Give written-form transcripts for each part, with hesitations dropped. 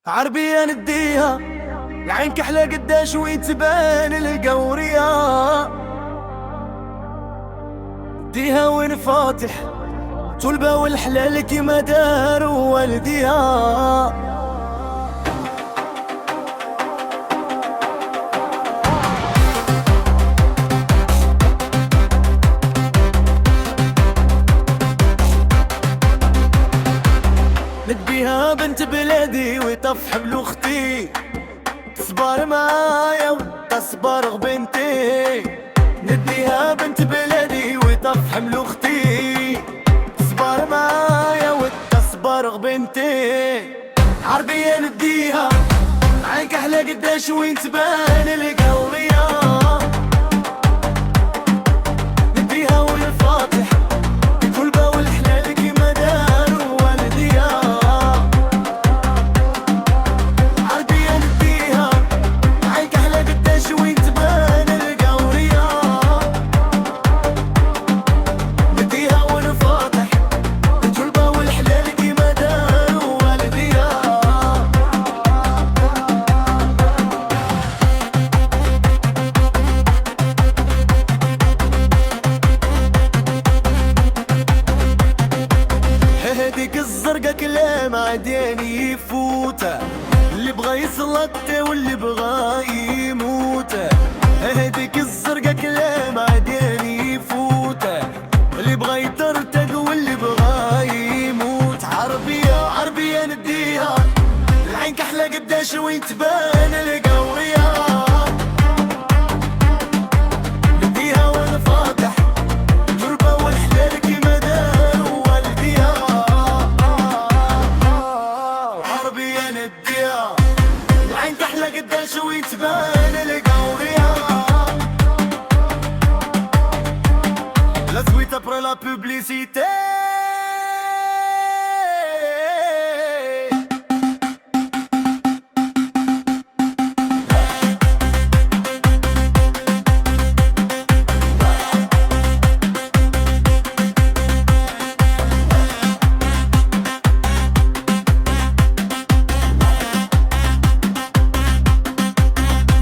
عربية نديها العين كحلة قداش ويتبان القورية. نديها وين فاتح تلبى والحلال كيما دار والديها. نديها بنت بلادي ويطف حمل اختي، تصبر معايا وتصبر بنتي. نديها بنت بلادي ويطف حمل اختي، تصبر معايا وتصبر بنتي. عربية نديها عينك احلى قداش وين تبان القورية. نديها وين فاتح كلبة والحلال كيما دار والديها. عربية نديها عينك احلى قداش وين تبان القورية. نديها وين فاتح كلبة والحلال كيما دار والديها. هاديك الزرقا كلام عداني يفوته، اللي بغا يسلط واللي بغا يموت. هاديك الزرقا كلام عداني يفوته، اللي بغا يترتق واللي بغا يموت. عربية نديها العين كحلة قداش وين تبان القورية. نديها وانا فاتح تربة والحلال كيما دار والديها. عربية نديها العين كحلة قداش وين تبان القورية. La suite après la publicité.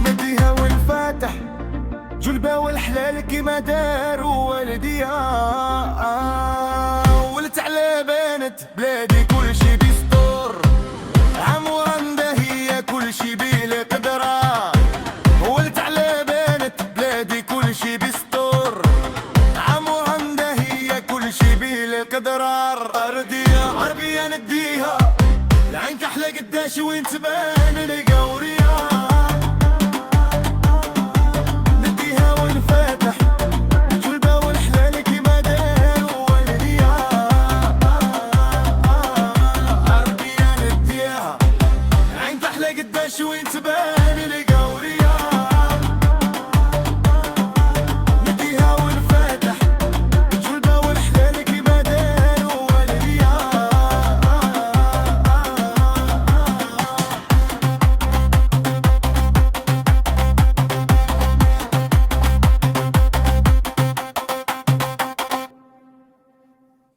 نديها والفاتح جلبة والحلال كيما دار والديها. ولت على بنت بلادي كل شي بيستور، عمورة هي كل شي بالقدرة. ولت على بنت بلادي كل شي بيستور، عمورة هي كل شي بالقدرة. عربية نديها العين كحلة قداش وين تبان القورية.